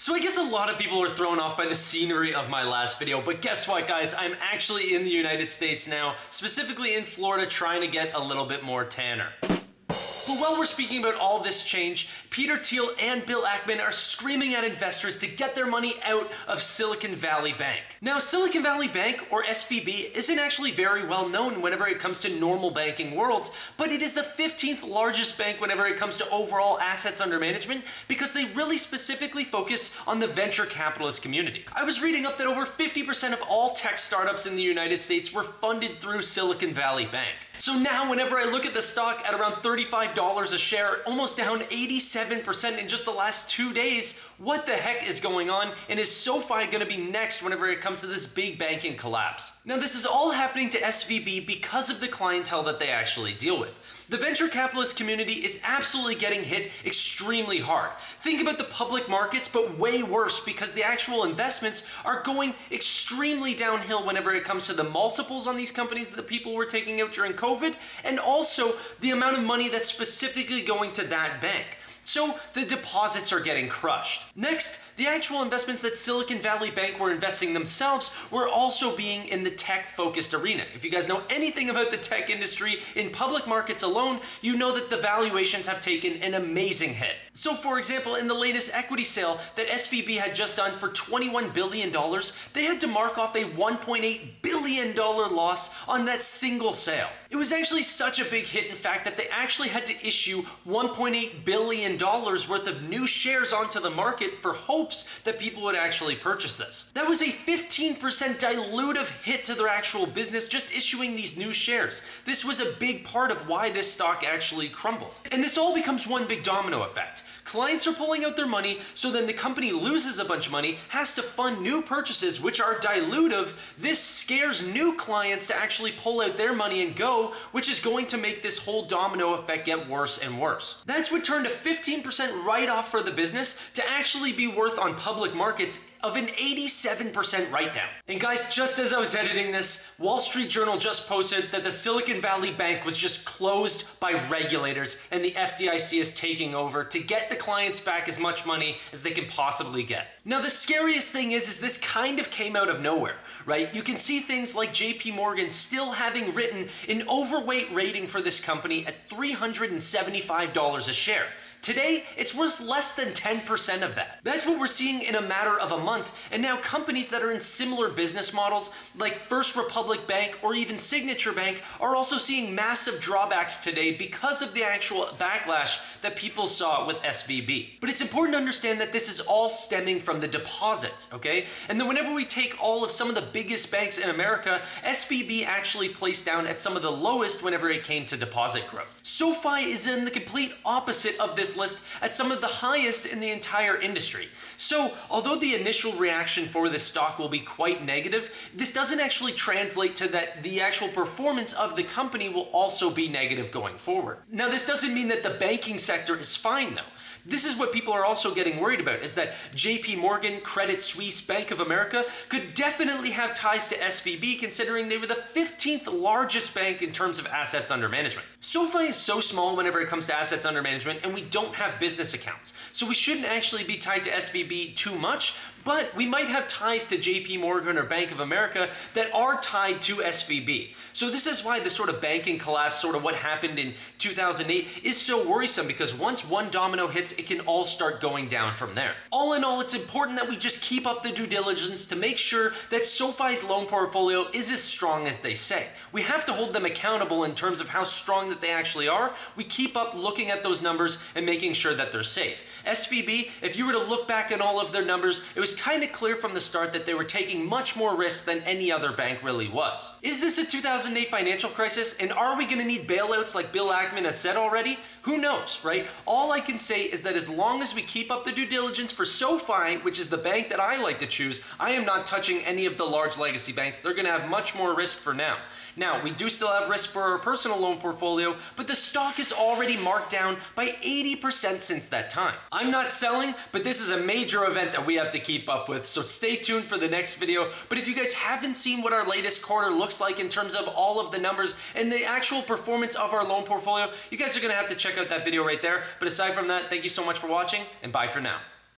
So I guess a lot of people are thrown off by the scenery of my last video, but guess what, guys? I'm actually in the United States now, specifically in Florida, trying to get a little bit more tanner. But while we're speaking about all this change, Peter Thiel and Bill Ackman are screaming at investors to get their money out of Silicon Valley Bank. Now, Silicon Valley Bank, or SVB, isn't actually very well known whenever it comes to normal banking worlds, but it is the 15th largest bank whenever it comes to overall assets under management because they really specifically focus on the venture capitalist community. I was reading up that over 50% of all tech startups in the United States were funded through Silicon Valley Bank. So now whenever I look at the stock at around $35 a share, almost down 87% in just the last 2 days, what the heck is going on? And is SoFi going to be next whenever it comes to this big banking collapse? Now this is all happening to SVB because of the clientele that they actually deal with. The venture capitalist community is absolutely getting hit extremely hard. Think about the public markets, but way worse because the actual investments are going extremely downhill whenever it comes to the multiples on these companies that people were taking out during COVID, and also the amount of money that's specifically going to that bank. So the deposits are getting crushed. Next, the actual investments that Silicon Valley Bank were investing themselves were also being in the tech-focused arena. If you guys know anything about the tech industry in public markets alone, you know that the valuations have taken an amazing hit. So for example, in the latest equity sale that SVB had just done for $21 billion, they had to mark off a $1.8 billion loss on that single sale. It was actually such a big hit, in fact, that they actually had to issue $1.8 billion worth of new shares onto the market for hopes that people would actually purchase this. That was a 15% dilutive hit to their actual business just issuing these new shares. This was a big part of why this stock actually crumbled. And this all becomes one big domino effect. Clients are pulling out their money, so then the company loses a bunch of money, has to fund new purchases, which are dilutive. This scares new clients to actually pull out their money and go, which is going to make this whole domino effect get worse and worse. That's what turned a 15% write-off for the business to actually be worth on public markets of an 87% write-down. And guys, just as I was editing this, Wall Street Journal just posted that the Silicon Valley Bank was just closed by regulators and the FDIC is taking over to get the clients back as much money as they can possibly get. Now the scariest thing is this kind of came out of nowhere, right? You can see things like JP Morgan still having written an overweight rating for this company at $375 a share. Today, it's worth less than 10% of that. That's what we're seeing in a matter of a month, and now companies that are in similar business models, like First Republic Bank or even Signature Bank, are also seeing massive drawbacks today because of the actual backlash that people saw with SVB. But it's important to understand that this is all stemming from the deposits, okay? And then whenever we take all of some of the biggest banks in America, SVB actually placed down at some of the lowest whenever it came to deposit growth. SoFi is in the complete opposite of this list at some of the highest in the entire industry. So although the initial reaction for this stock will be quite negative, this doesn't actually translate to that the actual performance of the company will also be negative going forward. Now this doesn't mean that the banking sector is fine though. This is what people are also getting worried about, is that JP Morgan, Credit Suisse, Bank of America could definitely have ties to SVB considering they were the 15th largest bank in terms of assets under management. SoFi is so small whenever it comes to assets under management, and we don't have business accounts. So we shouldn't actually be tied to SVB too much, but we might have ties to JP Morgan or Bank of America that are tied to SVB. So this is why the sort of banking collapse, sort of what happened in 2008, is so worrisome, because once one domino hits, it can all start going down from there. All in all, it's important that we just keep up the due diligence to make sure that SoFi's loan portfolio is as strong as they say. We have to hold them accountable in terms of how strong that they actually are. We keep up looking at those numbers and making sure that they're safe. SVB, if you were to look back at all of their numbers, it was kind of clear from the start that they were taking much more risk than any other bank really was. Is this a 2008 financial crisis? And are we going to need bailouts like Bill Ackman has said already? Who knows, right? All I can say is that as long as we keep up the due diligence for SoFi, which is the bank that I like to choose, I am not touching any of the large legacy banks. They're going to have much more risk for now. Now, we do still have risk for our personal loan portfolio, but the stock is already marked down by 80% since that time. I'm not selling, but this is a major event that we have to keep up with, so stay tuned for the next video. But if you guys haven't seen what our latest quarter looks like in terms of all of the numbers and the actual performance of our loan portfolio, you guys are going to have to check out that video right there. But aside from that, thank you so much for watching, and bye for now.